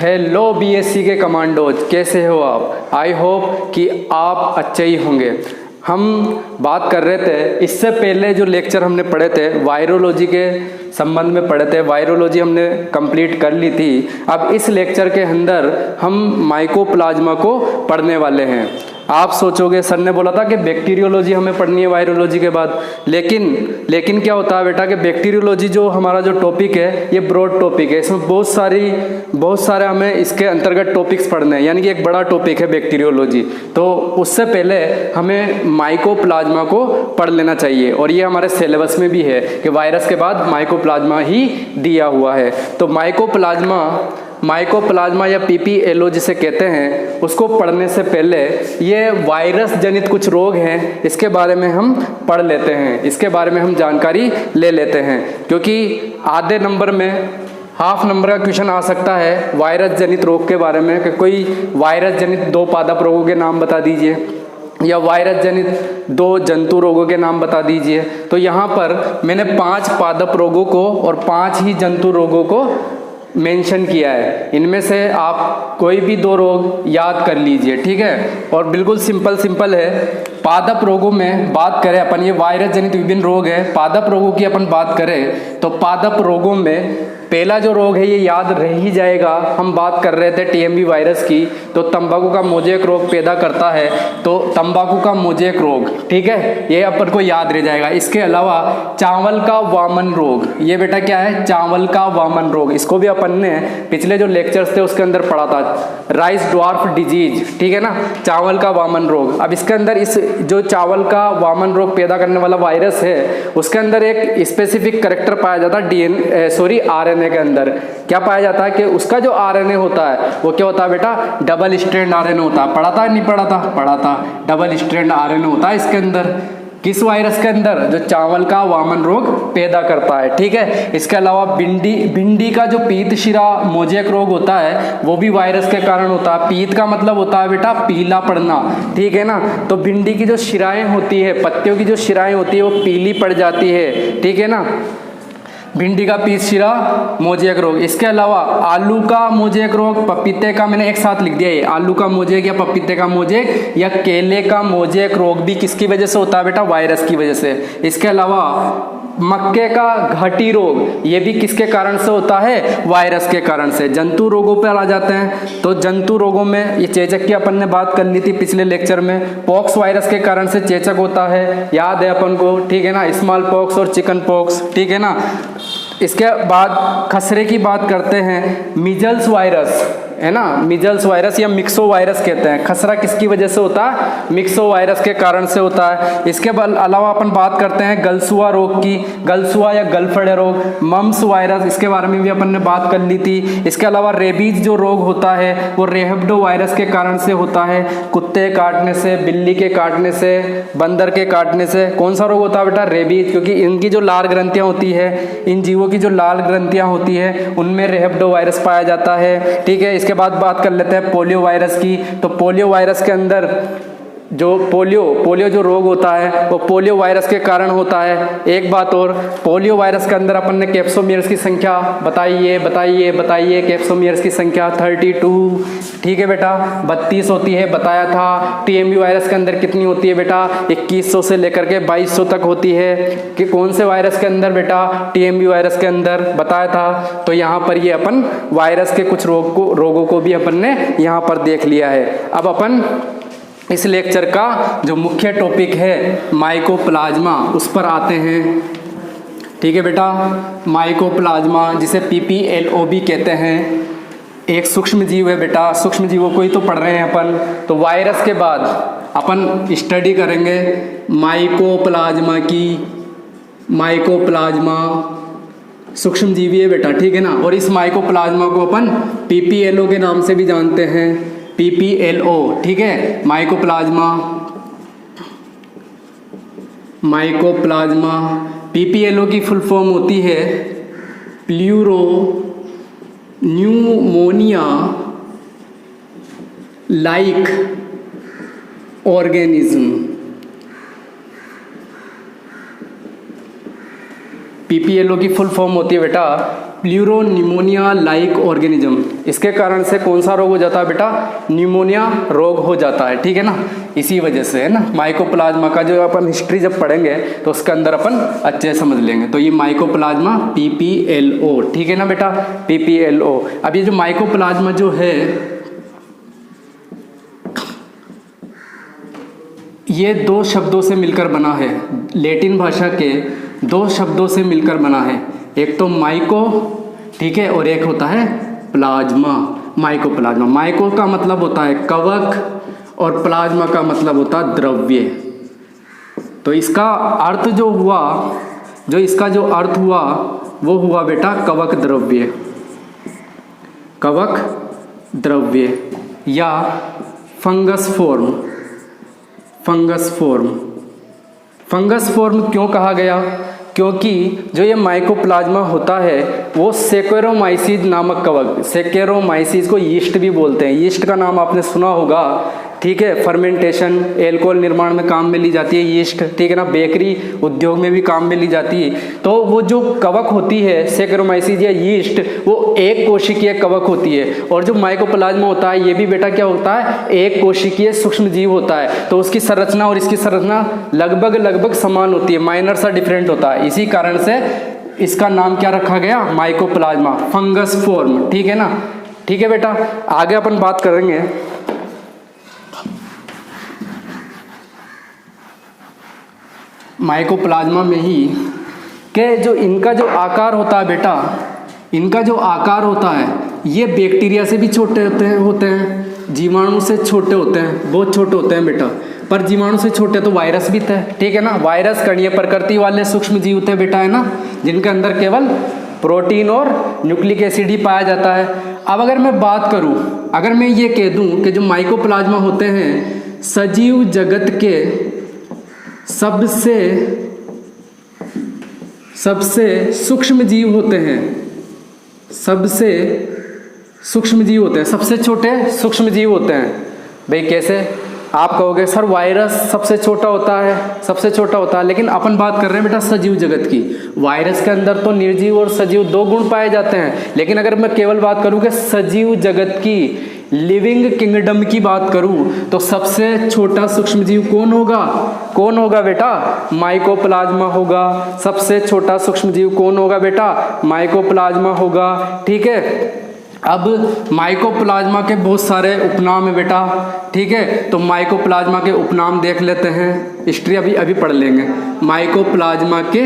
Hello BSc के commandos, कैसे हो आप? आई होप कि आप अच्छे ही होंगे। हम बात कर रहे थे, इससे पहले जो लेक्चर हमने पढ़े थे वायरोलॉजी के संबंध में पढ़े थे, वायरोलॉजी हमने कंप्लीट कर ली थी। अब इस लेक्चर के अंदर हम माइकोप्लाज्मा को पढ़ने वाले हैं। आप सोचोगे सर ने बोला था कि बैक्टीरियोलॉजी हमें पढ़नी है वायरोलॉजी के बाद, लेकिन क्या होता है बेटा कि बैक्टीरियोलॉजी जो हमारा जो टॉपिक है ये ब्रॉड टॉपिक है, इसमें बहुत सारे हमें इसके अंतर्गत टॉपिक्स पढ़ने हैं, यानी कि एक बड़ा टॉपिक है बैक्टीरियोलॉजी। तो उससे पहले हमें माइकोप्लाज्मा को पढ़ लेना चाहिए, और ये हमारे सिलेबस में भी है कि वायरस के बाद माइकोप्लाज्मा ही दिया हुआ है। तो माइकोप्लाज्मा या पीपीएलओ जिसे कहते हैं, उसको पढ़ने से पहले ये वायरस जनित कुछ रोग हैं, इसके बारे में हम पढ़ लेते हैं, इसके बारे में हम जानकारी ले लेते हैं, क्योंकि आधे नंबर में हाफ नंबर का क्वेश्चन आ सकता है वायरस जनित रोग के बारे में कि कोई वायरस जनित 2 पादप रोगों के नाम बता दीजिए, या वायरस जनित 2 जंतु रोगों के नाम बता दीजिए। तो यहाँ पर मैंने 5 पादप रोगों को और 5 ही जंतु रोगों को मेंशन किया है। इनमें से आप कोई भी 2 रोग याद कर लीजिए, ठीक है। और बिल्कुल सिंपल है। पादप रोगों में बात करें अपन, ये वायरस जनित विभिन्न रोग है। पादप रोगों की अपन बात करें तो पादप रोगों में पहला जो रोग है ये याद रह ही जाएगा। हम बात कर रहे थे टीएमवी वायरस की, तो तंबाकू का मोजेक रोग पैदा करता है, तो तंबाकू का मोजेक रोग, ठीक है, ये अपन को याद रह जाएगा। इसके अलावा चावल का वामन रोग, ये बेटा क्या है, चावल का वामन रोग, इसको भी अपन ने पिछले जो लेक्चर्स थे उसके अंदर पढ़ा था, राइस ड्वार्फ डिजीज, ठीक है ना, चावल का वामन रोग। अब इसके अंदर इस जो चावल का वामन रोग पैदा करने वाला वायरस है, उसके अंदर एक स्पेसिफिक कैरेक्टर पाया जाता है आरएनए के अंदर। क्या पाया जाता है कि उसका जो आरएनए होता है वो क्या होता है बेटा, डबल स्ट्रैंड आरएनए होता है। पढ़ा था नहीं पढ़ा था? पढ़ा था। डबल स्ट्रैंड आरएनए होता है इसके अंदर, किस वायरस के अंदर, जो चावल का वामन रोग पैदा करता है, ठीक है। इसके अलावा भिंडी का जो पीत शिरा मोजेक रोग होता है वो भी वायरस के कारण होता है। पीत का मतलब होता है बेटा पीला पड़ना, ठीक है ना। तो भिंडी की जो शिराएं होती है, पत्तियों की जो शिराएं होती है वो पीली पड़ जाती है, ठीक है ना। भिंडी का पीत शिरा मोजेक रोग। इसके अलावा आलू का मोजेक रोग, पपीते का, मैंने एक साथ लिख दिया ये, आलू का मोजेक या पपीते का मोजेक या केले का मोजेक रोग भी किसकी वजह से होता है बेटा, वायरस की वजह से। इसके अलावा मक्के का घाटी रोग, ये भी किसके कारण से होता है, वायरस के कारण से। जंतु रोगों पर आ जाते हैं, तो जंतु रोगों में ये चेचक की अपन ने बात कर ली थी पिछले लेक्चर में। पॉक्स वायरस के कारण से चेचक होता है, याद है अपन को, ठीक है ना, स्मॉल पॉक्स और चिकन पॉक्स, ठीक है ना। इसके बाद खसरे की बात करते हैं, मिजल्स वायरस है ना, मिजल्स वायरस या मिक्सो वायरस कहते हैं। खसरा किसकी वजह से होता है, मिक्सो वायरस के कारण से होता है। इसके अलावा अपन बात करते हैं गलसुआ रोग की, गलसुआ या गलफड़े रोग, मम्स वायरस, इसके बारे में भी अपन ने बात कर ली थी। इसके अलावा रेबीज जो रोग होता है वो रेहब्डो वायरस के कारण से होता है, कुत्ते काटने से, बिल्ली के काटने से, बंदर के काटने से। कौन सा रोग होता है बेटा, रेबीज, क्योंकि इनकी जो लाल ग्रंथियां होती है, इन जीवों की जो लाल ग्रंथियां होती है उनमें रेहब्डो वायरस पाया जाता है, ठीक है। इसके बाद बात कर लेते हैं पोलियो वायरस की। तो पोलियो वायरस के अंदर जो पोलियो जो रोग होता है वो पोलियो वायरस के कारण होता है। एक बात और, पोलियो वायरस के अंदर अपन ने कैप्सोमियर्स की संख्या बताइए कैप्सोमियर्स की संख्या 32, ठीक है बेटा, 32 होती है, बताया था। टीएमवी वायरस के अंदर कितनी होती है बेटा, 2100 से लेकर के 2200 तक होती है। कि कौन से वायरस के अंदर बेटा, टीएमवी वायरस के अंदर, बताया था। तो यहाँ पर ये अपन वायरस के कुछ रोगों को भी अपन ने यहाँ पर देख लिया है। अब अपन इस लेक्चर का जो मुख्य टॉपिक है माइकोप्लाज्मा, उस पर आते हैं, ठीक है बेटा। माइकोप्लाज्मा जिसे पीपीएलओ भी कहते हैं, एक सूक्ष्म जीव है बेटा, सूक्ष्म जीवों को ही तो पढ़ रहे हैं अपन। तो वायरस के बाद अपन स्टडी करेंगे माइकोप्लाज्मा की। माइकोप्लाज्मा सूक्ष्म जीवी है बेटा, ठीक है ना। और इस माइकोप्लाज्मा को अपन पीपीएलओ के नाम से भी जानते हैं, पीपीएलओ, ठीक है। माइकोप्लाज्मा पीपीएलओ की फुल फॉर्म होती है pleuro pneumonia like organism. PPLO की फुल फॉर्म होती है बेटा प्लूरोनिमोनिया लाइक ऑर्गेनिज्म, इसके कारण से कौन सा रोग हो जाता है बेटा, निमोनिया रोग हो जाता है, ठीक है ना, इसी वजह से है ना। माइकोप्लाज्मा का जो अपन हिस्ट्री जब पढ़ेंगे तो उसके अंदर अपन अच्छे समझ लेंगे। तो ये माइकोप्लाज्मा PPLO, ठीक है ना बेटा, PPLO। अब ये जो माइकोप्लाज्मा जो है ये दो शब्दों से मिलकर बना है, लैटिन भाषा के दो शब्दों से मिलकर बना है, एक तो माइको, ठीक है, और एक होता है प्लाज्मा, माइकोप्लाज्मा। माइको का मतलब होता है कवक और प्लाज्मा का मतलब होता है द्रव्य। तो इसका अर्थ जो हुआ, जो इसका जो अर्थ हुआ वो हुआ बेटा कवक द्रव्य, कवक द्रव्य या fungus form. Fungus form, fungus form क्यों कहा गया, क्योंकि जो ये माइकोप्लाज्मा होता है वो सेकेरोमाइसीज नामक कवक, सेकेरोमाइसीज को यीस्ट भी बोलते हैं, यीस्ट का नाम आपने सुना होगा, ठीक है, फर्मेंटेशन एल्कोहल निर्माण में काम में ली जाती है यीस्ट, ठीक है ना, बेकरी उद्योग में भी काम में ली जाती है। तो वो जो कवक होती है सेकेरोमाइसीज या यीस्ट, वो एक कोशिकीय कवक होती है, और जो माइकोप्लाज्मा होता है ये भी बेटा क्या होता है, एक कोशिकीय सूक्ष्म जीव होता है। तो उसकी संरचना और इसकी संरचना लगभग समान होती है, माइनर सा डिफरेंट होता है, इसी कारण से इसका नाम क्या रखा गया, माइकोप्लाज्मा, फंगस फॉर्म, ठीक है ना। ठीक है बेटा, आगे अपन बात करेंगे माइकोप्लाज्मा में ही कि जो इनका जो आकार होता है बेटा, इनका जो आकार होता है ये बैक्टीरिया से भी छोटे होते हैं, जीवाणु से छोटे होते हैं, बहुत छोटे होते हैं बेटा। पर जीवाणु से छोटे तो वायरस भी थे, ठीक है ना, वायरस कणीय प्रकृति वाले सूक्ष्म जीव थे बेटा, है ना, जिनके अंदर केवल प्रोटीन और न्यूक्लिक एसिड ही पाया जाता है। अब अगर मैं बात करूं, अगर मैं ये कह दूं कि जो माइकोप्लाज्मा होते हैं सजीव जगत के सबसे सूक्ष्म जीव होते हैं, सबसे सूक्ष्म जीव होते हैं, सबसे छोटे सूक्ष्म जीव होते हैं। भाई कैसे, आप कहोगे सर वायरस सबसे छोटा होता है, सबसे छोटा होता है, लेकिन अपन बात कर रहे हैं बेटा सजीव जगत की। वायरस के अंदर तो निर्जीव और सजीव दो गुण पाए जाते हैं, लेकिन अगर मैं केवल बात करूं कि सजीव जगत की, लिविंग किंगडम की बात करूं, तो सबसे छोटा सूक्ष्म जीव कौन होगा, कौन होगा बेटा, माइकोप्लाज्मा होगा। सबसे छोटा सूक्ष्म जीव कौन होगा बेटा, माइकोप्लाज्मा होगा, ठीक है। अब माइकोप्लाज्मा के बहुत सारे उपनाम है बेटा, ठीक है, तो माइकोप्लाज्मा के उपनाम देख लेते हैं, हिस्ट्री अभी पढ़ लेंगे। माइकोप्लाज्मा के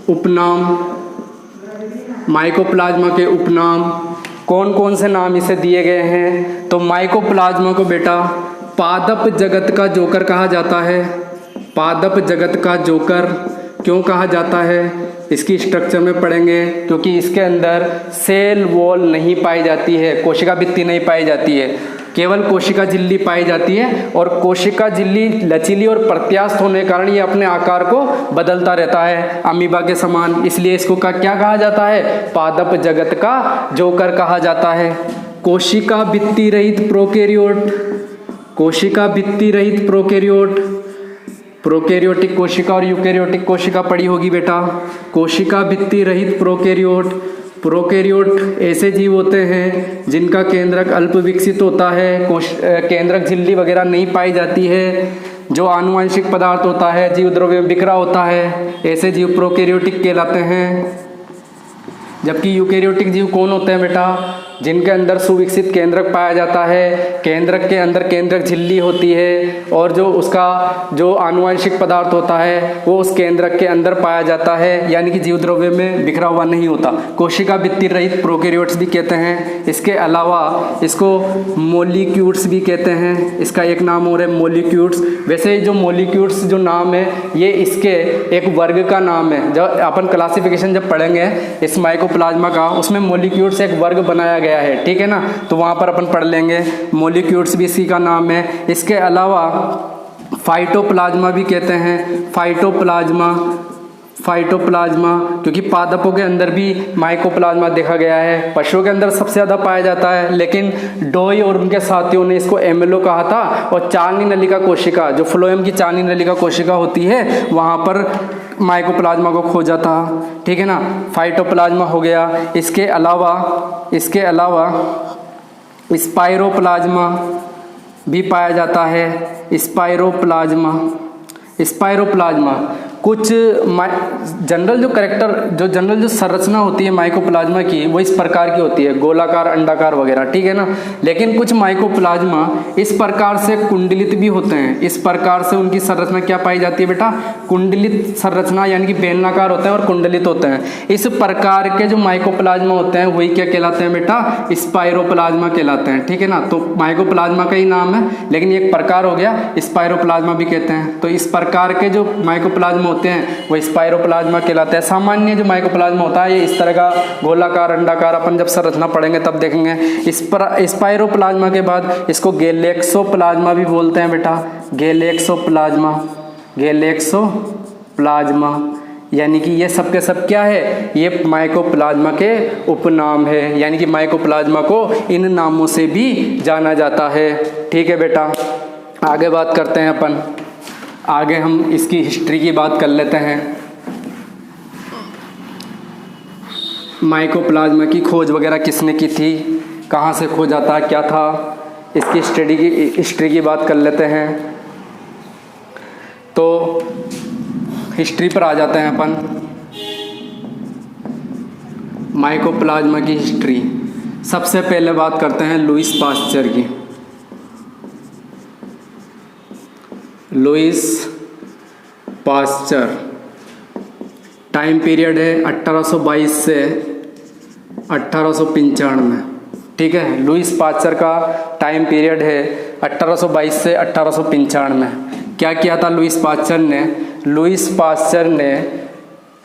उपनाम, माइकोप्लाज्मा के उपनाम कौन कौन से नाम इसे दिए गए हैं, तो माइकोप्लाज्मा को बेटा पादप जगत का जोकर कहा जाता है। पादप जगत का जोकर क्यों कहा जाता है, इसकी स्ट्रक्चर में पढ़ेंगे, क्योंकि इसके अंदर सेल वॉल नहीं पाई जाती है, कोशिका भित्ति नहीं पाई जाती है, केवल कोशिका झिल्ली पाई जाती है, और कोशिका झिल्ली लचीली और प्रत्यास्थ होने के कारण ये अपने आकार को बदलता रहता है अमीबा के समान, इसलिए इसको क्या कहा जाता है, पादप जगत का जोकर कहा जाता है। कोशिका भित्ति रहित प्रोकैरियोट, कोशिका भित्ति रहित प्रोकैरियोट, प्रोकैरियोटिक कोशिका और यूकैरियोटिक कोशिका पड़ी होगी बेटा। कोशिका भित्ति रहित प्रोकैरियोट, प्रोकैरियोट ऐसे जीव होते हैं जिनका केंद्रक अल्प विकसित होता है, केंद्रक झिल्ली वगैरह नहीं पाई जाती है, जो आनुवंशिक पदार्थ होता है जीव द्रव्य में बिखरा होता है, ऐसे जीव प्रोकैरियोटिक कहलाते हैं। जबकि यूकैरियोटिक जीव कौन होते हैं बेटा, जिनके अंदर सुविकसित केंद्रक पाया जाता है, केंद्रक के अंदर केंद्रक झिल्ली होती है, और जो उसका जो आनुवंशिक पदार्थ होता है वो उस केंद्रक के अंदर पाया जाता है, यानी कि जीव द्रव्य में बिखरा हुआ नहीं होता। कोशिका भित्ति रहित प्रोकैरियोट्स भी कहते हैं। इसके अलावा इसको मोलिक्यूट्स भी कहते हैं, इसका एक नाम और है मोलिक्यूट्स। वैसे जो मोलिक्यूट्स जो नाम है ये इसके एक वर्ग का नाम है, जब अपन क्लासिफिकेशन जब पढ़ेंगे इस माइकोप्लाज्मा का, उसमें मोलिक्यूट्स एक वर्ग बनाया गया है, ठीक है ना, तो वहाँ पर अपन पढ़ लेंगे। मोलिक्यूट्स भी इसी का नाम है। इसके अलावा फाइटोप्लाज्मा भी कहते हैं, फाइटोप्लाज्मा, फाइटोप्लाज्मा, क्योंकि पादपों के अंदर भी माइकोप्लाज्मा देखा गया है, पशुओं के अंदर सबसे ज़्यादा पाया जाता है, लेकिन डोई और उनके साथियों ने इसको एमेलो कहा था। और चालनी नलिका कोशिका, जो फ्लोएम की चालनी नलिका कोशिका होती है, वहाँ पर माइकोप्लाज्मा को खोजा था। ठीक है ना, फाइटोप्लाज्मा हो गया। इसके अलावा स्पाइरोप्लाज्मा भी पाया जाता है। स्पाइरोप्लाज्मा कुछ जनरल जो संरचना होती है माइकोप्लाज्मा की, वो इस प्रकार की होती है, गोलाकार, अंडाकार वगैरह। ठीक है ना, लेकिन कुछ माइकोप्लाज्मा इस प्रकार से कुंडलित भी होते हैं। इस प्रकार से उनकी संरचना क्या पाई जाती है बेटा? कुंडलित संरचना, यानी कि बेलनाकार होते हैं और कुंडलित होते हैं। इस प्रकार के जो माइकोप्लाज्मा होते हैं वही क्या कहलाते हैं बेटा? स्पाइरोप्लाज्मा कहलाते हैं। ठीक है ना, तो माइकोप्लाज्मा का ही नाम है, लेकिन एक प्रकार हो गया, स्पाइरोप्लाज्मा भी कहते हैं। तो इस प्रकार के जो माइकोप्लाज्मा होते हैं वो स्पाइरोप्लाज्मा कहलाते हैं। सामान्य जो माइकोप्लाज्मा होता है ये इस तरह का गोलाकार, अंडाकार, अपन जब संरचना पढ़ेंगे तब देखेंगे। स्पाइरोप्लाज्मा के बाद इसको गैलेक्सोप्लाज्मा भी बोलते हैं बेटा, गैलेक्सोप्लाज्मा, यानी कि ये सब के सब क्या है? ये माइकोप्लाज्मा के उपनाम है, यानी कि माइकोप्लाज्मा को इन नामों से भी जाना जाता है। ठीक है बेटा, आगे बात करते हैं अपन। आगे हम इसकी हिस्ट्री की बात कर लेते हैं। माइकोप्लाज्मा की खोज वगैरह किसने की थी, कहाँ से खोजा था, क्या था, इसकी हिस्ट्री की बात कर लेते हैं। तो हिस्ट्री पर आ जाते हैं अपन। माइकोप्लाज्मा की हिस्ट्री, सबसे पहले बात करते हैं लुईस पास्चर की। लुईस पास्चर, टाइम पीरियड है 1822 से 1895। ठीक है, लुईस पास्चर का टाइम पीरियड है 1822 से 1895। क्या किया था लुईस पास्चर ने? लुईस पास्चर ने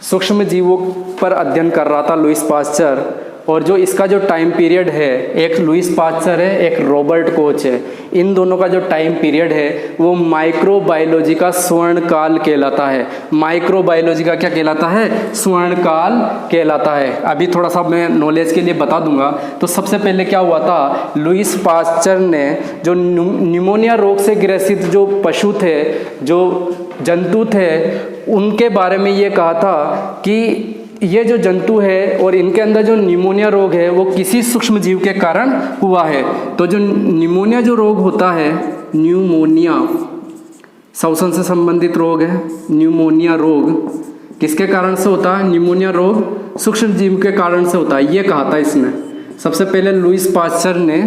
सूक्ष्म जीवों पर अध्ययन कर रहा था लुईस पास्चर, और जो इसका जो टाइम पीरियड है, एक लुईस पास्चर है, एक रॉबर्ट कोच है, इन दोनों का जो टाइम पीरियड है वो माइक्रोबायोलॉजी का स्वर्ण काल कहलाता है। माइक्रोबायोलॉजी का क्या कहलाता है? स्वर्ण काल कहलाता है। अभी थोड़ा सा मैं नॉलेज के लिए बता दूंगा। तो सबसे पहले क्या हुआ था, लुईस पास्चर ने जो निमोनिया रोग से ग्रसित जो पशु थे, जो जंतु थे, उनके बारे में ये कहा था कि ये जो जंतु है और इनके अंदर जो निमोनिया रोग है वो किसी सूक्ष्म जीव के कारण हुआ है। तो जो निमोनिया जो रोग होता है, न्यूमोनिया श्वसन से संबंधित रोग है। न्यूमोनिया रोग किसके कारण से होता है? निमोनिया रोग सूक्ष्म जीव के कारण से होता है, ये कहा था इसने। सबसे पहले लुईस पास्चर ने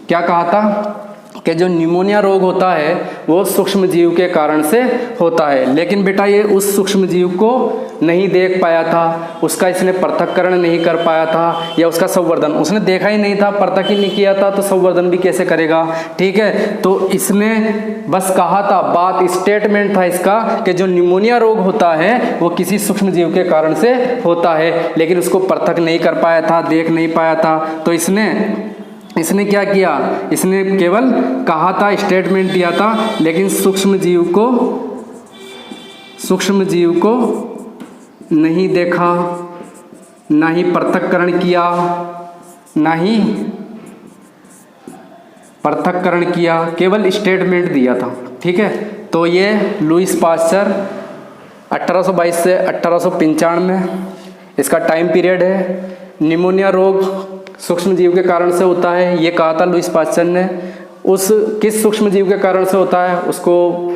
क्या कहा था कि जो निमोनिया रोग होता है वो सूक्ष्म जीव के कारण से होता है। लेकिन बेटा ये उस सूक्ष्म जीव को नहीं देख पाया था, उसका इसने पृथक्करण नहीं कर पाया था, या उसका संवर्धन उसने देखा ही नहीं था, पृथक ही नहीं किया था, तो संवर्धन भी कैसे करेगा? ठीक है, तो इसने बस कहा था, बात स्टेटमेंट था इसका कि जो निमोनिया रोग होता है वो किसी सूक्ष्म जीव के कारण से होता है, लेकिन उसको पृथक नहीं कर पाया था, देख नहीं पाया था। तो इसने क्या किया? इसने केवल कहा था, स्टेटमेंट दिया था, लेकिन सूक्ष्म जीव को नहीं देखा, ना ही पृथक्करण किया, केवल स्टेटमेंट दिया था। ठीक है, तो ये लुईस पास्चर 1822 से 1895 इसका टाइम पीरियड है। निमोनिया रोग सूक्ष्म जीव के कारण से होता है, ये कहा था लुईस पास्चर ने। किस सूक्ष्म जीव के कारण से होता है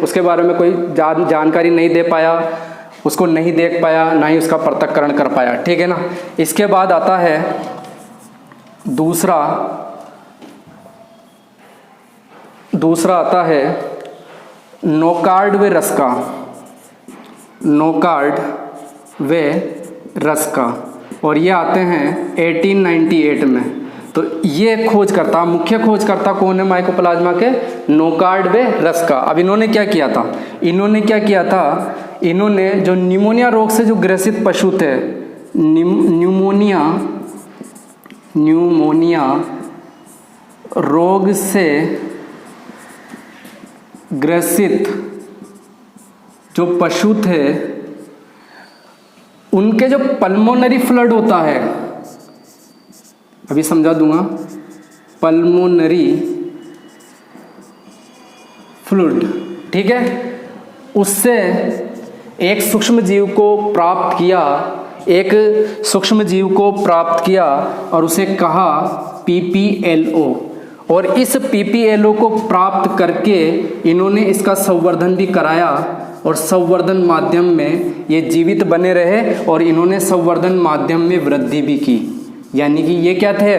उसके बारे में कोई जानकारी नहीं दे पाया, उसको नहीं देख पाया, ना ही उसका पृथक्करण कर पाया। ठीक है ना। इसके बाद आता है दूसरा आता है नोकार्ड व रस्का, और ये आते हैं 1898 में। तो ये मुख्य खोजकर्ता कौन है माइकोप्लाज्मा के? नोकार्ड व रस्का। अब इन्होंने क्या किया था, इन्होंने जो निमोनिया रोग से जो ग्रसित पशु थे, न्यूमोनिया रोग से ग्रसित जो पशु थे उनके जो पल्मोनरी फ्लड होता है, अभी समझा दूंगा, पल्मोनरी फ्लूइड, ठीक है, उससे एक सूक्ष्म जीव को प्राप्त किया, एक सूक्ष्म जीव को प्राप्त किया और उसे कहा PPLO, और इस PPLO को प्राप्त करके इन्होंने इसका संवर्धन भी कराया और संवर्धन माध्यम में ये जीवित बने रहे और इन्होंने संवर्धन माध्यम में वृद्धि भी की। यानी कि ये क्या थे,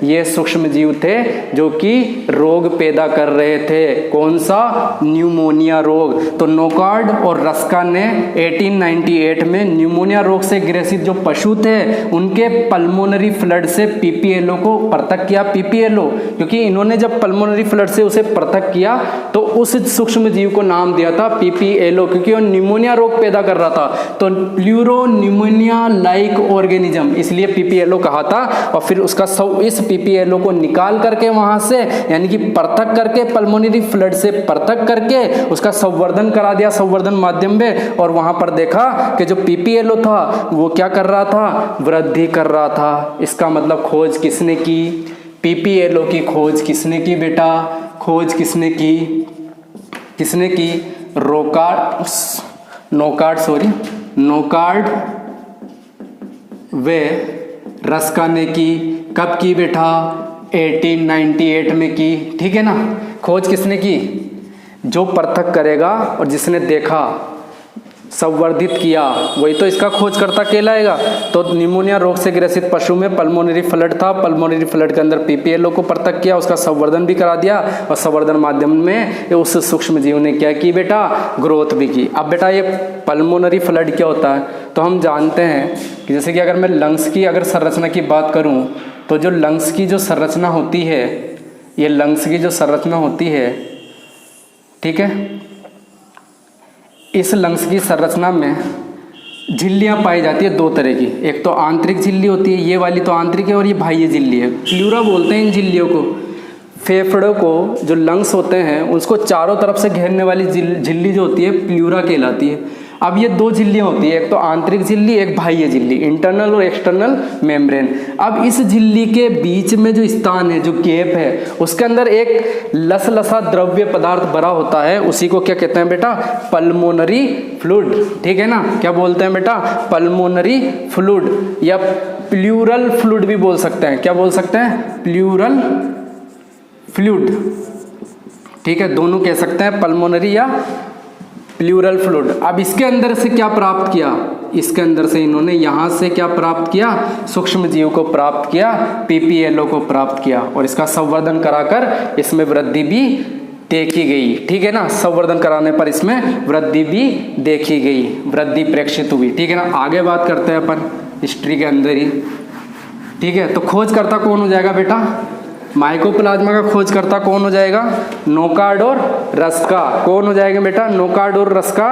ये सूक्ष्म जीव थे जो कि रोग पैदा कर रहे थे। कौन सा, न्यूमोनिया रोग। तो नोकार्ड और रस्का ने 1898 में न्यूमोनिया रोग से ग्रसित जो पशु थे उनके पल्मोनरी फ्लड से PPLO को पृथक किया। PPLO क्योंकि इन्होंने जब पल्मोनरी फ्लड से उसे पृथक किया तो उस सूक्ष्म जीव को नाम दिया था PPLO, क्योंकि वो न्यूमोनिया रोग पैदा कर रहा था। तो प्लूरो न्यूमोनिया लाइक ऑर्गेनिज्म, इसलिए PPLO कहा था। और फिर उसका इस PPLO को निकाल करके वहां से, यानी कि पृथक करके, पल्मोनरी फ्लड से पृथक करके उसका संवर्धन करा दिया संवर्धन माध्यम में, और वहां पर देखा कि जो PPLO था वो क्या कर रहा था, वृद्धि कर रहा था। इसका मतलब खोज किसने की, PPLO की खोज किसने की बेटा, खोज किसने की, किसने की, नोकार्ड वे रस्का ने की। कब की बेटा, 1898 में की, ठीक है ना। खोज किसने की, जो पृथक करेगा और जिसने देखा, संवर्धित किया, वही तो इसका खोजकर्ता कहलाएगा। तो निमोनिया रोग से ग्रसित पशु में पल्मोनरी फ्लड था, पल्मोनरी फ्लड के अंदर PPLO को पृथक किया, उसका संवर्धन भी करा दिया और संवर्धन माध्यम में उस सूक्ष्म जीव ने क्या की बेटा, ग्रोथ भी की। अब बेटा ये पल्मोनरी फ्लड क्या होता है, तो हम जानते हैं कि जैसे कि अगर मैं लंग्स की अगर संरचना की बात करूं तो जो लंग्स की जो संरचना होती है, ये लंग्स की जो संरचना होती है, ठीक है, इस लंग्स की संरचना में झिल्लियाँ पाई जाती है दो तरह की। एक तो आंतरिक झिल्ली होती है, ये वाली तो आंतरिक है, और ये बाह्य झिल्ली है। प्लूरा बोलते हैं इन झिल्लियों को। फेफड़ों को जो लंग्स होते हैं उसको चारों तरफ से घेरने वाली झिल्ली जो होती है प्लूरा कहलाती है। अब ये दो झिल्लियाँ होती है, एक तो आंतरिक झिल्ली, एक बाह्य झिल्ली, इंटरनल और एक्सटर्नल मेम्ब्रेन। अब इस झिल्ली के बीच में जो स्थान है, जो गैप है, उसके अंदर एक लसलसा द्रव्य पदार्थ भरा होता है, उसी को क्या कहते हैं बेटा, पल्मोनरी फ्लूइड, ठीक है ना। क्या बोलते हैं बेटा, पल्मोनरी फ्लूइड या प्लूरल फ्लूइड भी बोल सकते हैं। क्या बोल सकते हैं, प्लूरल फ्लूइड, ठीक है, दोनों कह सकते हैं, पल्मोनरी या प्लूरल फ्लूइड। अब इसके अंदर से क्या प्राप्त किया, इसके अंदर से इन्होंने यहाँ से क्या प्राप्त किया, सूक्ष्म जीव को प्राप्त किया, PPLO को प्राप्त किया, और इसका संवर्धन कराकर इसमें वृद्धि भी देखी गई, ठीक है ना। संवर्धन कराने पर इसमें वृद्धि भी देखी गई, वृद्धि प्रेक्षित हुई, ठीक है ना। आगे बात करते हैं अपन हिस्ट्री के अंदर ही, ठीक है। तो खोजकर्ता कौन हो जाएगा बेटा, माइकोप्लाज्मा का खोजकर्ता कौन हो जाएगा, नोकार्ड और रस्का। कौन हो जाएंगे बेटा, नोकार्ड और रस्का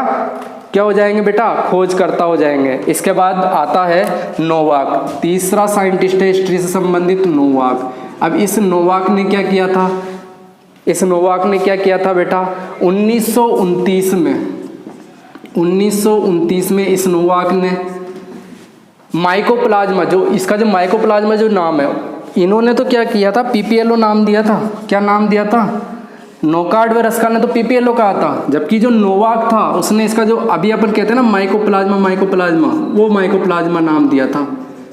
क्या हो जाएंगे बेटा, खोजकर्ता हो जाएंगे। इसके बाद आता है नोवाक, तीसरा साइंटिस्ट है हिस्ट्री से संबंधित, नोवाक। अब इस नोवाक ने क्या किया था, इस नोवाक ने क्या किया था बेटा, 1929 में इस नोवाक ने माइकोप्लाज्मा, जो इसका जो माइकोप्लाज्मा जो नाम है, इन्होंने तो क्या किया था, PPLO नाम दिया था। क्या नाम दिया था, नोकार्ड व रस्का ने तो PPLO कहा था, जबकि जो नोवाक था उसने इसका जो अभी अपन कहते हैं ना माइकोप्लाज्मा, वो माइकोप्लाज्मा नाम दिया था।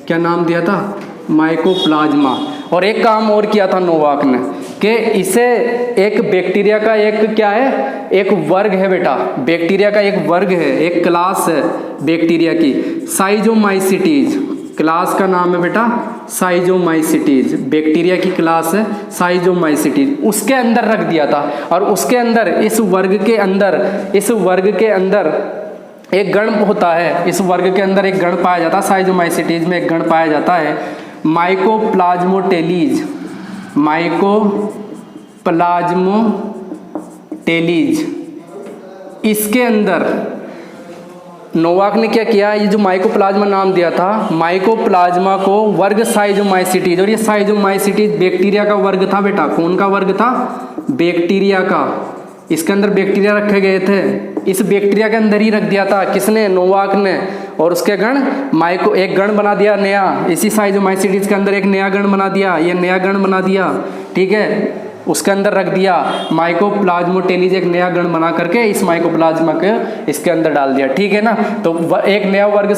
क्या नाम दिया था, माइकोप्लाज्मा। और एक काम और किया था नोवाक ने, कि इसे एक बैक्टीरिया का एक क्या है, एक वर्ग है बेटा, बैक्टीरिया का एक वर्ग है, एक क्लास है बैक्टीरिया की, साइजोमाइसिटीज। क्लास का नाम है बेटा साइजोमाइसिटीज, बैक्टीरिया की क्लास है साइजोमाइसिटीज। उसके अंदर रख दिया था, और उसके अंदर इस वर्ग के अंदर एक गण होता है, इस वर्ग के अंदर एक गण पाया जाता है, साइजोमाइसिटीज में एक गण पाया जाता है माइकोप्लाज्मोटेलीज, माइकोप्लाज्मोटेलीज। इसके अंदर नोवाक ने क्या किया, ये जो माइकोप्लाज्मा नाम दिया था, माइकोप्लाज्मा को वर्ग साइजोमाइसिटीज, और ये साइजोमाइसिटीज बैक्टीरिया का वर्ग था बेटा। कौन का वर्ग था, बैक्टीरिया का। इसके अंदर बैक्टीरिया रखे गए थे, इस बैक्टीरिया के अंदर ही रख दिया था, किसने? नोवाक ने। और उसके गण माइको एक गण बना दिया नया, इसी साइटोमाइसीटीज के अंदर एक नया गण बना दिया, ये नया गण बना दिया, ठीक है, उसके अंदर रख दिया। माइकोप्लाज्मोटेलीज एक नया गण बना करके इस माइकोप्लाज्मा के इसके अंदर डाल दिया, ठीक है ना। तो एक नया वर्ग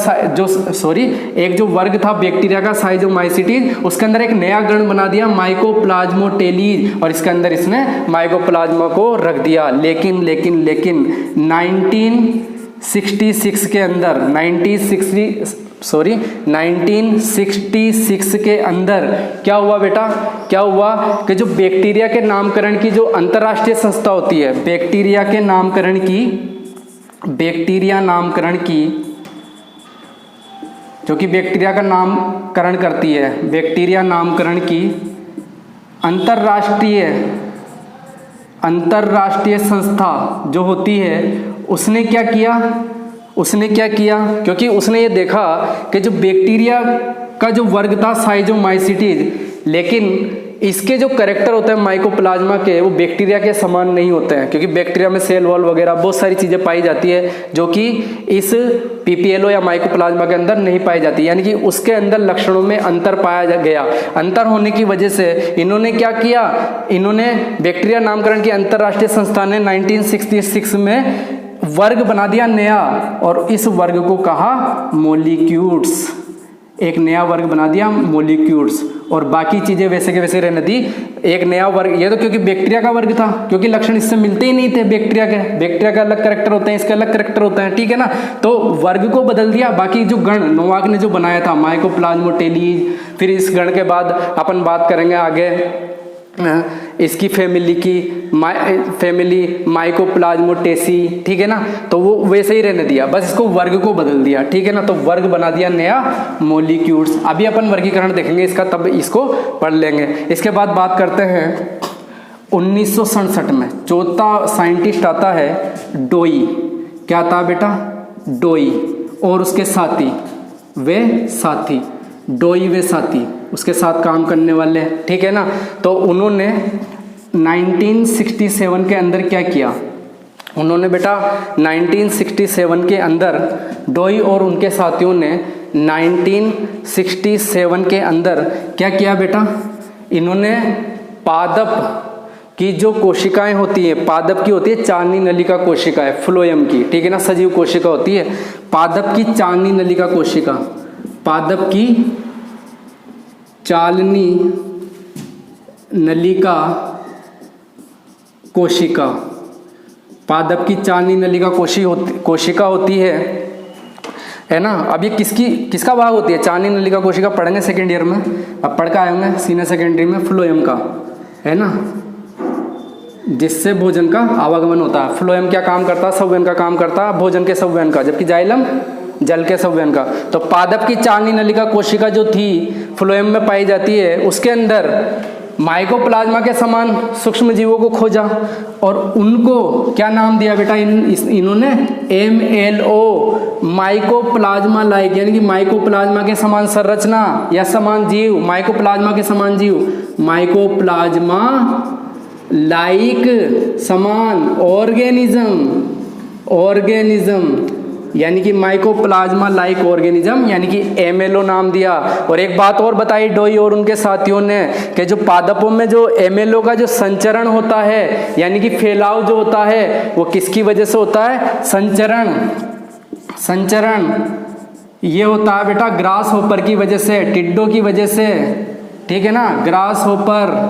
एक जो वर्ग था बैक्टीरिया का साइटोमाइसीटीज, उसके अंदर एक नया गण बना दिया माइकोप्लाज्मोटेलीज, और इसके अंदर इसने माइकोप्लाज्मा को रख दिया। लेकिन 1966 के अंदर 1966 के अंदर क्या हुआ बेटा? क्या हुआ कि जो बैक्टीरिया के नामकरण की जो अंतर्राष्ट्रीय संस्था होती है, बैक्टीरिया नामकरण की जो कि बैक्टीरिया का नामकरण करती है, बैक्टीरिया नामकरण की अंतर्राष्ट्रीय संस्था जो होती है, उसने क्या किया? क्योंकि उसने ये देखा कि जो बैक्टीरिया का जो वर्ग था साइटोमाइसीटीज, लेकिन इसके जो कैरेक्टर होते हैं माइकोप्लाज्मा के, वो बैक्टीरिया के समान नहीं होते हैं, क्योंकि बैक्टीरिया में सेल वॉल वगैरह बहुत सारी चीज़ें पाई जाती है जो कि इस पीपीएलओ या माइकोप्लाज्मा के अंदर नहीं पाई जाती, यानी कि उसके अंदर लक्षणों में अंतर पाया गया। अंतर होने की वजह से इन्होंने क्या किया? इन्होंने बैक्टीरिया नामकरण की अंतर्राष्ट्रीय संस्था ने 1966 में वर्ग बना दिया नया, और इस वर्ग को कहा मोलिक्यूल्स। एक नया वर्ग बना दिया मोलिक्यूल्स, और बाकी चीजें वैसे के वैसे रहने दी। एक नया वर्ग, ये तो क्योंकि बैक्टीरिया का वर्ग था, क्योंकि लक्षण इससे मिलते ही नहीं थे बैक्टीरिया के। बैक्टीरिया का अलग कैरेक्टर होते हैं, इसके अलग कैरेक्टर होते हैं, ठीक है ना। तो वर्ग को बदल दिया। बाकी जो गण नोवाक ने जो बनाया था माइकोप्लाज्मोटेलीज, फिर इस गण के बाद अपन बात करेंगे आगे इसकी फैमिली माइकोप्लाज्मोटेसी, ठीक है ना। तो वो वैसे ही रहने दिया, बस इसको वर्ग को बदल दिया, ठीक है ना। तो वर्ग बना दिया नया मोलिक्यूल्स। अभी अपन वर्गीकरण देखेंगे इसका, तब इसको पढ़ लेंगे। इसके बाद बात करते हैं 1967 में चौथा साइंटिस्ट आता है डोई। क्या था बेटा? डोई और उसके साथी, डोई वे साथी उसके साथ काम करने वाले, ठीक है ना। तो उन्होंने 1967 के अंदर क्या किया? उन्होंने बेटा 1967 के अंदर डोई और उनके साथियों ने 1967 के अंदर क्या किया बेटा? इन्होंने पादप की जो कोशिकाएं होती है, पादप की होती है चांदनी नलिका कोशिका है, फ्लोएम की, ठीक है ना, सजीव कोशिका होती है। पादप की चांदनी नलिका कोशिका, पादप की चालनी नलिका कोशिका, पादप की चालनी नलिका कोशिका होती है ना। अब ये किसका भाग होती है? चालनी नलिका कोशिका पढ़ेंगे सेकेंड ईयर में, अब पढ़ के आए होंगे सीनियर सेकेंडरी में, फ्लोएम का, है ना, जिससे भोजन का आवागमन होता है। फ्लोएम क्या काम करता है? संवहन का काम करता है, भोजन के संवहन का, जबकि जाइलम जल के संवहन का। तो पादप की चालनी नलिका कोशिका जो थी फ्लोएम में पाई जाती है, उसके अंदर माइकोप्लाज्मा के समान सूक्ष्म जीवों को खोजा और उनको क्या नाम दिया बेटा? इन्होंने MLO माइकोप्लाज्मा लाइक, यानी कि माइकोप्लाज्मा के समान संरचना या समान जीव, माइकोप्लाज्मा के समान जीव, माइकोप्लाज्मा लाइक समान ऑर्गेनिज्म यानी कि माइकोप्लाज्मा लाइक ऑर्गेनिज्म, यानी कि MLO नाम दिया। और एक बात और बताई डोई और उनके साथियों ने कि जो पादपों में जो MLO का जो संचरण होता है, यानी कि फैलाव जो होता है, वो किसकी वजह से होता है? संचरण ये होता है बेटा ग्रास होपर की वजह से, टिड्डों की वजह से, ठीक है ना। ग्रास होपर,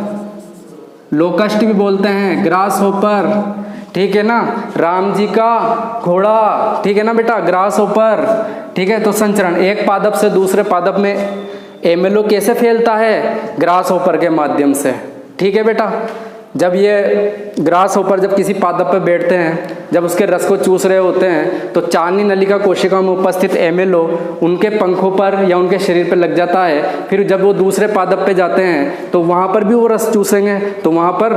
लोकस्ट भी बोलते हैं, ग्रास होपर, ठीक है ना, राम जी का घोड़ा, ठीक है ना बेटा, ग्रास होपर, ठीक है। तो संचरण, एक पादप से दूसरे पादप में MLO कैसे फैलता है? ग्रास होपर के माध्यम से, ठीक है बेटा। जब ये ग्रास होपर जब किसी पादप पे बैठते हैं, जब उसके रस को चूस रहे होते हैं, तो चालनी नलिका कोशिका में उपस्थित MLO उनके पंखों पर या उनके शरीर पर लग जाता है। फिर जब वो दूसरे पादप पे जाते हैं तो वहाँ पर भी वो रस चूसेंगे, तो वहाँ पर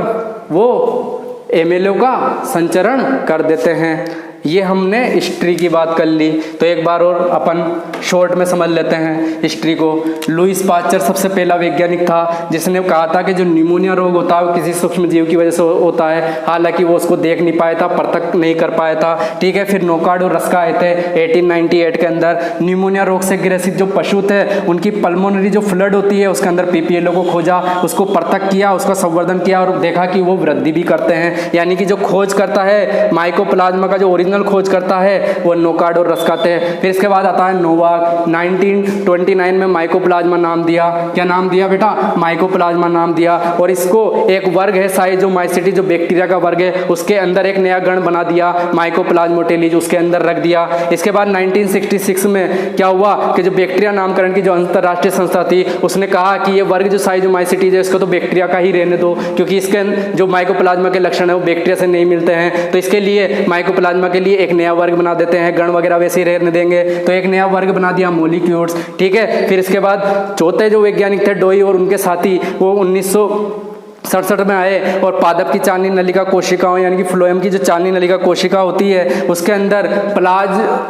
वो MLO का संचरण कर देते हैं। ये हमने हिस्ट्री की बात कर ली। तो एक बार और अपन शॉर्ट में समझ लेते हैं हिस्ट्री को। लुईस पास्चर सबसे पहला वैज्ञानिक था जिसने कहा था कि जो निमोनिया रोग होता है वो किसी सूक्ष्म जीव की वजह से होता है। हालांकि वो उसको देख नहीं पाया था, परतक नहीं कर पाया था, ठीक है। फिर नोकार्ड और रस्का आए थे 1898 के अंदर। निमोनिया रोग से ग्रसित जो पशु थे उनकी पल्मोनरी जो फ्लड होती है उसके अंदर पीपीएलओ को खोजा, उसको परतक किया, उसका संवर्धन किया और देखा कि वो वृद्धि भी करते हैं। यानी कि जो खोज करता है माइकोप्लाज्मा का, जो ओरिजिनल खोज करता है वो नोकार्ड और रस्का थे। फिर इसके बाद आता है नोवाक। 1929 में माइकोप्लाज्मा नाम दिया। क्या नाम दिया बेटा? माइकोप्लाज्मा नाम दिया। और इसको एक वर्ग है साइटोमाइसीटी जो बैक्टीरिया का वर्ग है, उसके अंदर एक नया गण बना दिया माइकोप्लाज्मोटेलीज, उसके अंदर रख दिया। इसके बाद 1966 में क्या हुआ कि जो बैक्टीरिया नामकरण की जो अंतरराष्ट्रीय संस्था थी उसने कहा कि ये वर्ग जो साइटोमाइसीटीज है इसको तो बैक्टीरिया का ही रहने दो, क्योंकि इसके जो माइकोप्लाज्मा के लक्षण है वो बैक्टीरिया से नहीं मिलते हैं। तो इसके लिए माइकोप्लाज्मा के लिए एक नया वर्ग बना देते हैं, गण वगैरह वैसे ही रहने देंगे। तो एक नया वर्ग बना दिया मोलिक्यूल्स, ठीक है। फिर इसके बाद चौथे जो वैज्ञानिक थे डोई और उनके साथी, वो 1967 में आए और पादप की चालनी नलिका कोशिकाओं यानी कि फ्लोएम की जो चालनी नलिका कोशिका होती है उसके अंदर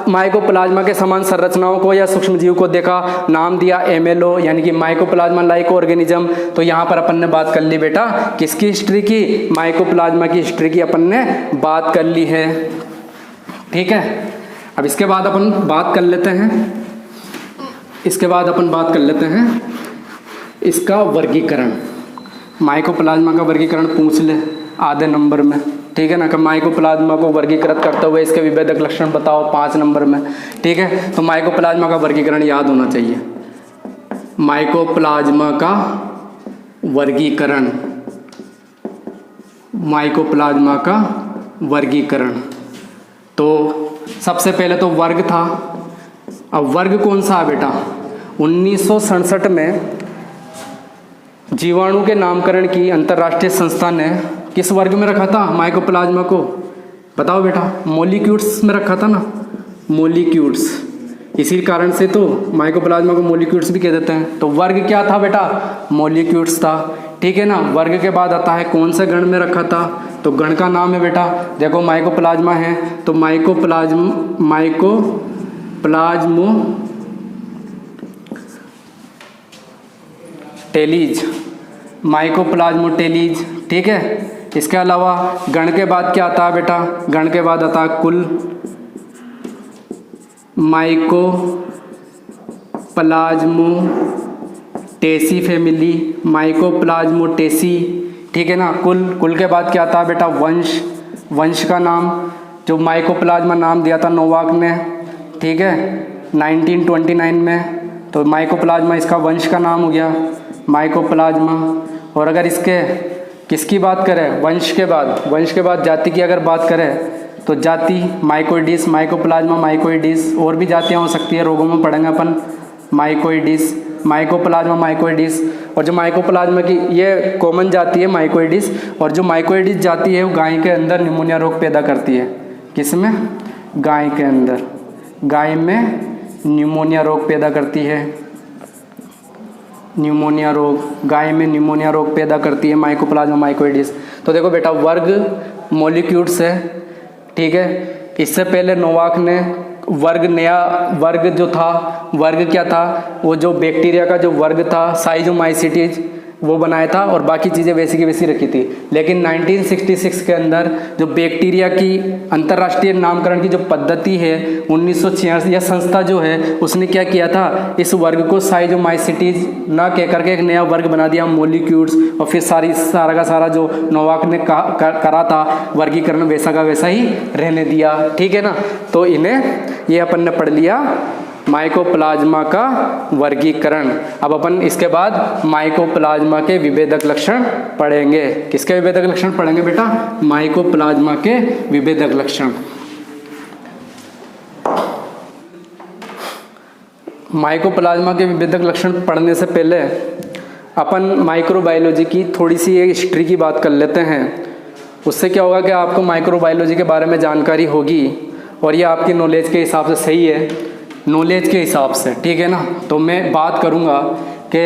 माइकोप्लाज्मा के समान संरचनाओं को या सूक्ष्म जीव को देखा, नाम दिया एमएलओ यानी कि माइकोप्लाज्मा लाइक ऑर्गेनिज्म। तो यहाँ पर अपन ने बात कर ली बेटा किसकी हिस्ट्री की? माइकोप्लाज्मा की हिस्ट्री की अपन ने बात कर ली है, ठीक है। अब इसके बाद अपन बात कर लेते हैं इसका वर्गीकरण। माइकोप्लाज्मा का वर्गीकरण पूछ ले आधे नंबर में, ठीक है ना। कि माइकोप्लाज्मा को वर्गीकृत करते हुए इसके विभेदक लक्षण बताओ 5 नंबर में, ठीक है। तो माइकोप्लाज्मा का वर्गीकरण याद होना चाहिए। माइकोप्लाज्मा का वर्गीकरण, माइकोप्लाज्मा का वर्गीकरण। तो सबसे पहले तो वर्ग था। अब वर्ग कौन सा है बेटा? 1967 में जीवाणु के नामकरण की अंतर्राष्ट्रीय संस्था ने किस वर्ग में रखा था माइकोप्लाज्मा को? बताओ बेटा। मोलिक्यूल्स में रखा था ना, मोलिक्यूल्स। इसी कारण से तो माइकोप्लाज्मा को मोलिक्यूल्स भी कह देते हैं। तो वर्ग क्या था बेटा? मोलिक्यूल्स था, ठीक है ना। वर्ग के बाद आता है कौन से गण में रखा था? तो गण का नाम है बेटा, देखो माइकोप्लाज्मा है तो माइकोप्लाज्मोटेलीज, ठीक है। इसके अलावा गण के बाद क्या आता है बेटा? गण के बाद आता है कुल माइकोप्लाज्मोटेसी फैमिली, माइकोप्लाज्मोटेसी, ठीक है ना। कुल के बाद क्या आता है बेटा? वंश का नाम जो माइकोप्लाज्मा नाम दिया था नोवाक ने, ठीक है, 1929 में। तो माइकोप्लाज्मा इसका वंश का नाम हो गया माइकोप्लाज्मा। और अगर इसके किसकी बात करें वंश के बाद जाति की अगर बात करें तो जाति माइकोइडिस, माइकोप्लाज्मा माइकोइडिस। और भी जातियाँ हो सकती है, रोगों में पढ़ेंगे अपन। माइकोइडिस, माइकोप्लाज्मा माइकोइडिस। और जो माइकोप्लाज्मा की ये कॉमन जाति है माइकोइडिस, और जो माइकोइडिस जाति है वो गाय के अंदर निमोनिया रोग पैदा करती है। किसमें? गाय के अंदर। गाय में निमोनिया रोग पैदा करती है। निमोनिया रोग, गाय में निमोनिया रोग पैदा करती है माइकोप्लाज्मा माइकोइडिस। तो देखो बेटा वर्ग मोलिक्यूल्स है, ठीक है। इससे पहले नोवाक ने नया वर्ग जो था, वर्ग क्या था? वो जो बैक्टीरिया का जो वर्ग था साइटोमाइसीटीज वो बनाया था और बाकी चीज़ें वैसी की वैसी रखी थी। लेकिन 1966 के अंदर जो बैक्टीरिया की अंतर्राष्ट्रीय नामकरण की जो पद्धति है 1986 यह संस्था जो है उसने क्या किया था? इस वर्ग को साइटोमाइसीटीज ना कह करके एक नया वर्ग बना दिया मोलिक्यूल्स। और फिर सारा का सारा जो नोवाक ने करा था वर्गीकरण वैसा का वैसा ही रहने दिया, ठीक है ना। तो इन्हें ये अपन ने पढ़ लिया माइकोप्लाज्मा का वर्गीकरण। अब अपन इसके बाद माइकोप्लाज्मा के विभेदक लक्षण पढ़ेंगे। किसके विभेदक लक्षण पढ़ेंगे बेटा? माइकोप्लाज्मा के विभेदक लक्षण। माइकोप्लाज्मा के विभेदक लक्षण पढ़ने से पहले अपन माइक्रोबायोलॉजी की थोड़ी सी एक हिस्ट्री की बात कर लेते हैं। उससे क्या होगा कि आपको माइक्रोबायोलॉजी के बारे में जानकारी होगी और ये आपकी नॉलेज के हिसाब से सही है, नॉलेज के हिसाब से, ठीक है ना। तो मैं बात करूँगा कि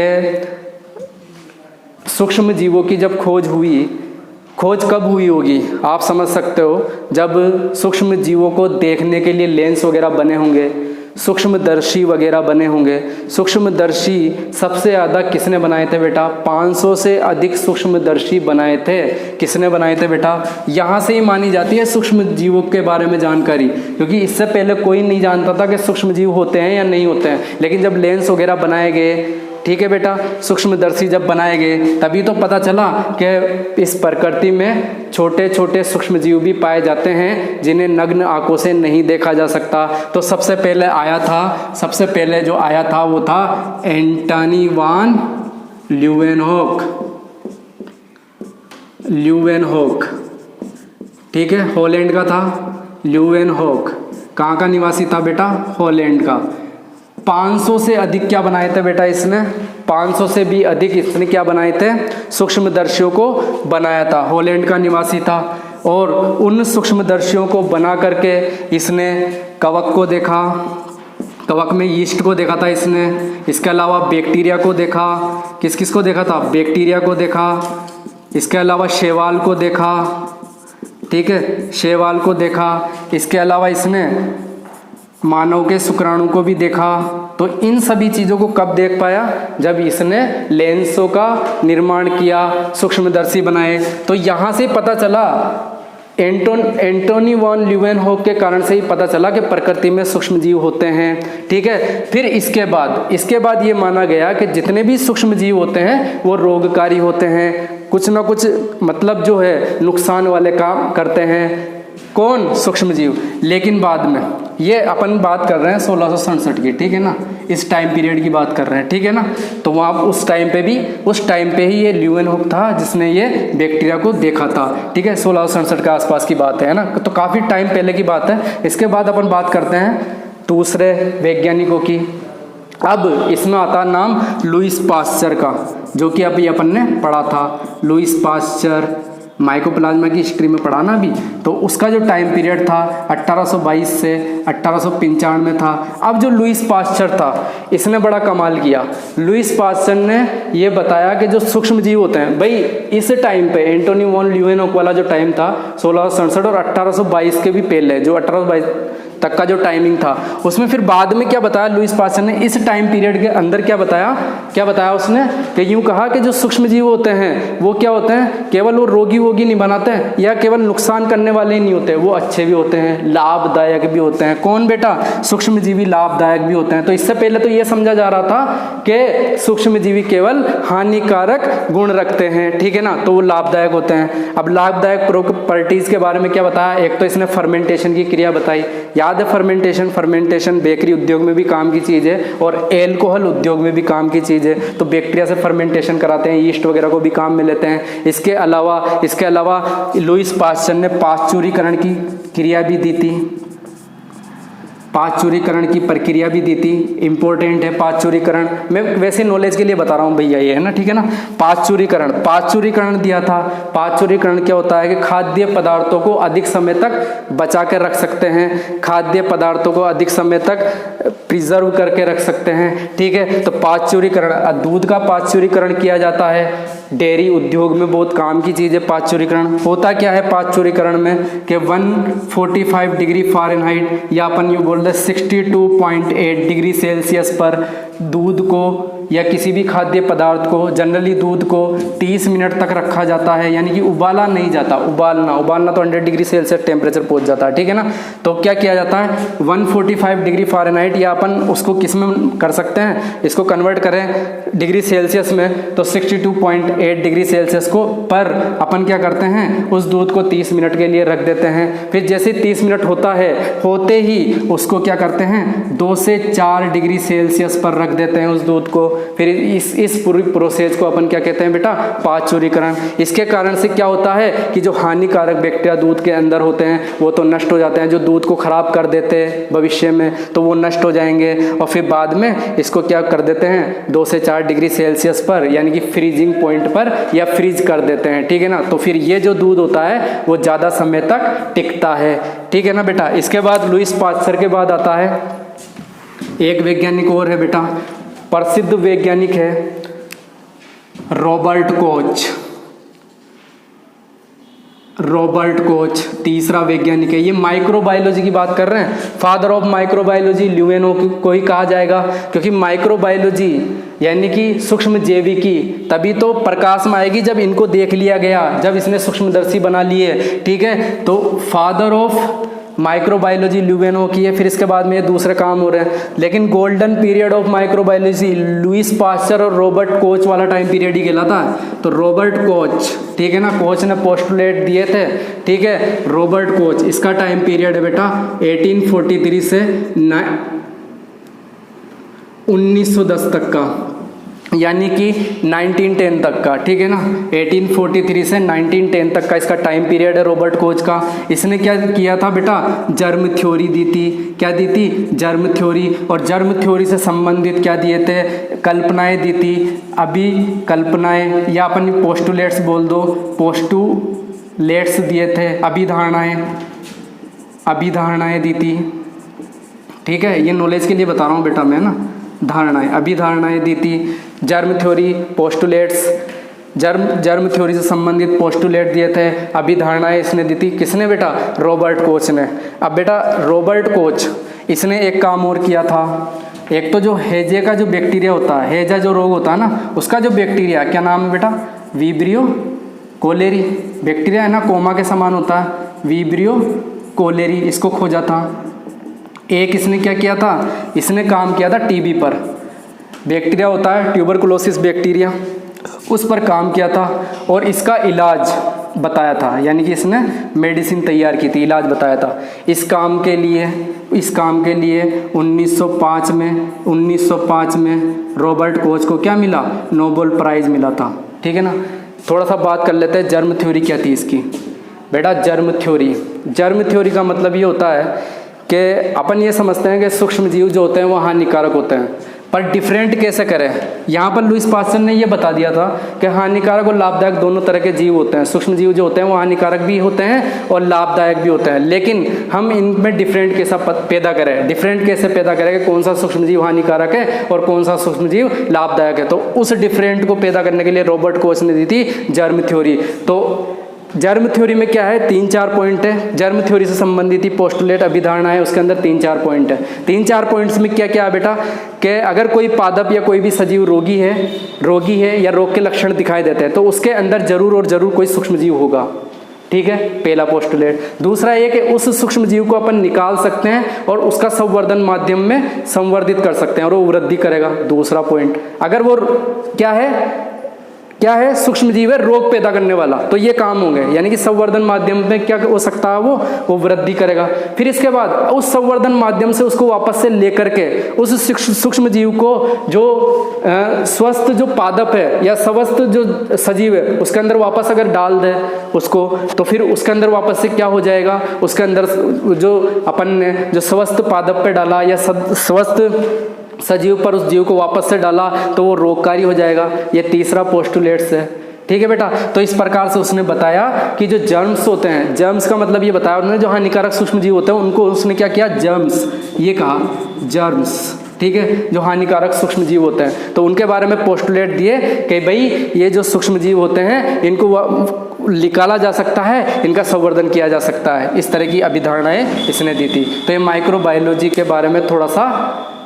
सूक्ष्म जीवों की जब खोज हुई खोज कब हुई होगी आप समझ सकते हो, जब सूक्ष्म जीवों को देखने के लिए लेंस वगैरह बने होंगे, सूक्ष्मदर्शी वगैरह बने होंगे। सूक्ष्मदर्शी सबसे ज़्यादा किसने बनाए थे बेटा? 500 से अधिक सूक्ष्मदर्शी बनाए थे। किसने बनाए थे बेटा? यहाँ से ही मानी जाती है सूक्ष्म जीवों के बारे में जानकारी, क्योंकि इससे पहले कोई नहीं जानता था कि सूक्ष्म जीव होते हैं या नहीं होते हैं। लेकिन जब लेंस वगैरह बनाए गए, ठीक है बेटा, सूक्ष्मदर्शी जब बनाए गए तभी तो पता चला कि इस प्रकृति में छोटे छोटे सूक्ष्म जीव भी पाए जाते हैं जिन्हें नग्न आंखों से नहीं देखा जा सकता। तो सबसे पहले जो आया था वो था एंटनी वान ल्यूवेनहोक, ठीक है, हॉलैंड का था ल्यूवेनहोक। कहाँ का निवासी था बेटा? हॉलैंड का। 500 से अधिक क्या बनाए थे बेटा इसने? 500 से भी अधिक इसने क्या बनाए थे? सूक्ष्मदर्शियों को बनाया था। हॉलैंड का निवासी था और उन सूक्ष्मदर्शियों को बना करके इसने कवक को देखा, कवक में यीस्ट को देखा था इसने। इसके अलावा बैक्टीरिया को देखा। किस किस को देखा था? बैक्टीरिया को देखा। इसके अलावा शैवाल को देखा, ठीक है, शैवाल को देखा। इसके अलावा इसने मानव के शुक्राणु को भी देखा। तो इन सभी चीज़ों को कब देख पाया? जब इसने लेंसों का निर्माण किया, सूक्ष्मदर्शी बनाए। तो यहाँ से पता चला, एंटोनी वॉन ल्यूवेनहोक के कारण से ही पता चला कि प्रकृति में सूक्ष्म जीव होते हैं, ठीक है। फिर इसके बाद ये माना गया कि जितने भी सूक्ष्म जीव होते हैं वो रोगकारी होते हैं, कुछ ना कुछ मतलब जो है नुकसान वाले काम करते हैं। कौन? सूक्ष्म जीव। लेकिन बाद में ये अपन बात कर रहे हैं 1667 की, ठीक है ना, इस टाइम पीरियड की बात कर रहे हैं, ठीक है ना। तो वहाँ उस टाइम पे ही ये ल्यूवेनहोक था जिसने ये बैक्टीरिया को देखा था, ठीक है। 1667 के आसपास की बात है ना, तो काफ़ी टाइम पहले की बात है। इसके बाद अपन बात करते हैं दूसरे वैज्ञानिकों की। अब इसमें आता नाम लुईस पास्चर का, जो कि अभी अपन ने पढ़ा था। लुईस पास्चर माइकोप्लाज्मा की हिस्ट्री में पढ़ा ना अभी, तो उसका जो टाइम पीरियड था 1822 से 1895 में था। अब जो लुईस पास्चर था इसने बड़ा कमाल किया। लुईस पास्चर ने ये बताया कि जो सूक्ष्म जीव होते हैं, भाई इस टाइम पे एंटोनी वॉन ल्यूवेनहोक वाला जो टाइम था 1667 और 1822 के भी पहले जो 1822 तक का जो टाइमिंग था, उसमें फिर बाद में क्या बताया लुईस पास्चर ने? इस टाइम पीरियड के अंदर क्या बताया उसने? कि यूं कहा कि जो सूक्ष्म जीव होते हैं वो क्या होते हैं? केवल वो रोगी नहीं बनाते हैं या केवल नुकसान करने वाले ही नहीं होते, वो अच्छे भी होते हैं, लाभदायक भी होते हैं। कौन बेटा? सूक्ष्म जीवी लाभदायक भी होते हैं। तो इससे पहले तो ये समझा जा रहा था कि सूक्ष्म जीवी केवल हानिकारक गुण रखते हैं, ठीक है ना, तो वो लाभदायक होते हैं। अब लाभदायक प्रॉपर्टीज के बारे में क्या बताया? एक तो इसने फर्मेंटेशन की क्रिया बताई, याद है फर्मेंटेशन बेकरी उद्योग में भी काम की चीज़ है और एल्कोहल उद्योग में भी काम की चीज़ है। तो बैक्टीरिया से फर्मेंटेशन कराते हैं, यीस्ट वगैरह को भी काम में लेते हैं। इसके अलावा लुईस पास्चर ने पाश्चुरीकरण की क्रिया भी दी थी, पाश्चुरीकरण की प्रक्रिया भी दी थी। इंपॉर्टेंट है पाश्चुरीकरण, मैं वैसे नॉलेज के लिए बता रहा हूँ भैया, ये है ना, ठीक है ना। पाश्चुरीकरण दिया था। पाश्चुरीकरण क्या होता है कि खाद्य पदार्थों को अधिक समय तक बचा कर रख सकते हैं, खाद्य पदार्थों को अधिक समय तक प्रिजर्व करके रख सकते हैं, ठीक है। तो पाश्चुरीकरण, दूध का पाश्चुरीकरण किया जाता है, डेयरी उद्योग में बहुत काम की चीज़ है पाश्चुरीकरण। होता क्या है पाश्चुरीकरण में कि 145 डिग्री फ़ारेनहाइट या अपन यूँ बोल रहे 62.8 डिग्री सेल्सियस पर दूध को या किसी भी खाद्य पदार्थ को, जनरली दूध को 30 मिनट तक रखा जाता है, यानी कि उबाला नहीं जाता। उबालना तो 100 डिग्री सेल्सियस टेम्परेचर पहुंच जाता है, ठीक है ना। तो क्या किया जाता है 145 डिग्री फ़ारेनहाइट, या अपन उसको किस में कर सकते हैं, इसको कन्वर्ट करें डिग्री सेल्सियस में, तो 62.8 डिग्री सेल्सियस को पर अपन क्या करते हैं उस दूध को 30 मिनट के लिए रख देते हैं। फिर जैसे 30 मिनट होते ही उसको क्या करते हैं 2 से 4 डिग्री सेल्सियस पर रख देते हैं उस दूध को। फिर इस पूरी प्रोसेस को अपन क्या कहते हैं बेटा? पाश्चुरीकरण। इसके कारण से क्या होता है कि जो हानिकारक बैक्टीरिया दूध के अंदर होते हैं वो तो नष्ट हो जाते हैं, जो दूध को खराब कर देते हैं भविष्य में तो वो नष्ट हो जाएंगे। और फिर बाद में इसको क्या कर देते हैं 2 से 4 डिग्री सेल्सियस पर, यानी कि फ्रीजिंग पॉइंट पर या फ्रीज कर देते हैं, ठीक है ना। तो फिर ये जो दूध होता है वो ज़्यादा समय तक टिकता है, ठीक है ना बेटा। इसके बाद लुईस पास्चर के बाद आता है एक वैज्ञानिक और है बेटा, प्रसिद्ध वैज्ञानिक है रॉबर्ट कोच। रॉबर्ट कोच तीसरा वैज्ञानिक है। ये माइक्रोबायोलॉजी की बात कर रहे हैं। फादर ऑफ माइक्रोबायोलॉजी ल्यूवेनो को ही कहा जाएगा, क्योंकि माइक्रोबायोलॉजी यानी कि सूक्ष्म जैविकी तभी तो प्रकाश में आएगी जब इनको देख लिया गया, जब इसने सूक्ष्मदर्शी बना लिए। ठीक है, तो फादर ऑफ माइक्रोबायोलॉजी ल्यूवेनो की है। फिर इसके बाद में ये दूसरे काम हो रहे हैं, लेकिन golden period of microbiology Lewis pasture और रॉबर्ट कोच वाला टाइम पीरियड ही कहलाता है। तो रॉबर्ट कोच, ठीक है ना, कोच ने पोस्टुलेट दिए थे। ठीक है, रॉबर्ट कोच, इसका टाइम पीरियड है बेटा 1843 से 1910 तक का, यानी कि 1910 तक का। ठीक है ना, 1843 से 1910 तक का इसका टाइम pीरियड है रॉबर्ट कोच का। इसने क्या किया था बेटा, जर्म थ्योरी दी थी। क्या दी थी, जर्म थ्योरी। और जर्म थ्योरी से संबंधित क्या दिए थे, कल्पनाएं दी थी। अभी कल्पनाएं या अपन पोस्टुलेट्स बोल दो, पोस्टुलेट्स दिए थे। अभिधारणाएं दी थी। ठीक है, ये नॉलेज के लिए बता रहा हूँ बेटा मैं ना, धारणाएं, अभिधारणाएं दी थी। Germ theory, postulates, germ theory से संबंधित पोस्टुलेट दिए थे। अभिधारणाएं इसने दी थी। किसने बेटा, रॉबर्ट कोच ने। अब बेटा रॉबर्ट कोच इसने एक काम और किया था। एक तो जो हेजे का जो बैक्टीरिया होता है, हेजा जो रोग होता है ना, उसका जो बैक्टीरिया क्या नाम है बेटा, विब्रियो कोलेरी। बैक्टीरिया है ना, कोमा के समान होता है, विब्रियो कोलेरी, इसको खोजा था। एक इसने क्या किया था, इसने काम किया था टीबी पर। बैक्टीरिया होता है ट्यूबरकुलोसिस बैक्टीरिया, उस पर काम किया था और इसका इलाज बताया था, यानी कि इसने मेडिसिन तैयार की थी, इलाज बताया था। इस काम के लिए 1905 में रॉबर्ट कोच को क्या मिला, नोबेल प्राइज़ मिला था। ठीक है ना, थोड़ा सा बात कर लेते हैं जर्म थ्योरी क्या थी इसकी। बेटा जर्म थ्योरी का मतलब ये होता है कि अपन ये समझते हैं कि सूक्ष्म जीव जो होते हैं वो हानिकारक होते हैं, पर डिफरेंट कैसे करें। यहाँ पर लुईस पास्चर ने ये बता दिया था कि हानिकारक और लाभदायक दोनों तरह के जीव होते हैं। सूक्ष्म जीव जो होते हैं वो हानिकारक भी होते हैं और लाभदायक भी होते हैं, लेकिन हम इनमें डिफरेंट कैसा पैदा करें, डिफरेंट कैसे पैदा करें कि कौन सा सूक्ष्म जीव हानिकारक है और कौन सा सूक्ष्म जीव लाभदायक है। तो उस डिफरेंट को पैदा करने के लिए रॉबर्ट कोच ने दी थी जर्म थ्योरी। तो जर्म थ्योरी में क्या है, 3-4 पॉइंट है। जर्म थ्योरी से संबंधित ही पोस्टुलेट अभिधारणा है, उसके अंदर 3-4 पॉइंट है। 3-4 पॉइंट्स में क्या क्या है बेटा, कि अगर कोई पादप या कोई भी सजीव रोगी है या रोग के लक्षण दिखाई देते हैं तो उसके अंदर जरूर और जरूर कोई सूक्ष्म जीव होगा। ठीक है, पहला पोस्टुलेट। दूसरा ये कि उस सूक्ष्म जीव को अपन निकाल सकते हैं और उसका संवर्धन माध्यम में संवर्धित कर सकते हैं और वो वृद्धि करेगा। दूसरा पॉइंट, अगर वो क्या है सूक्ष्म जीव है रोग पैदा करने वाला, तो ये काम होंगे, यानी कि संवर्धन माध्यम में क्या हो सकता है, वो वृद्धि करेगा। फिर इसके बाद उस संवर्धन माध्यम से उसको वापस से लेकर के उस सूक्ष्म जीव को जो स्वस्थ जो पादप है या स्वस्थ जो सजीव है उसके अंदर वापस अगर डाल दे उसको, तो फिर उसके अंदर वापस से क्या हो जाएगा, उसके अंदर जो अपन ने जो स्वस्थ पादप पे डाला या स्वस्थ सजीव पर उस जीव को वापस से डाला तो वो रोगकारी हो जाएगा। ये तीसरा पोस्टुलेट्स है। ठीक है बेटा, तो इस प्रकार से उसने बताया कि जो जर्म्स होते हैं, जर्म्स का मतलब ये बताया उन्होंने, जो हानिकारक सूक्ष्म जीव होते हैं उनको उसने क्या किया, जर्म्स, ये कहा जर्म्स। ठीक है, जो हानिकारक सूक्ष्म जीव होते हैं तो उनके बारे में पोस्टुलेट दिए कि भाई ये जो सूक्ष्म जीव होते हैं इनको निकाला जा सकता है, इनका संवर्धन किया जा सकता है। इस तरह की अभिधारणाएं इसने दी थी। तो ये माइक्रोबायोलॉजी के बारे में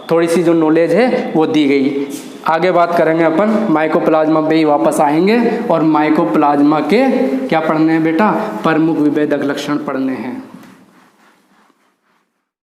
थोड़ी सी जो नॉलेज है वो दी गई। आगे बात करेंगे अपन माइकोप्लाज्मा पे ही वापस आएंगे और माइकोप्लाज्मा के क्या पढ़ने हैं बेटा, प्रमुख विभेदक लक्षण पढ़ने हैं।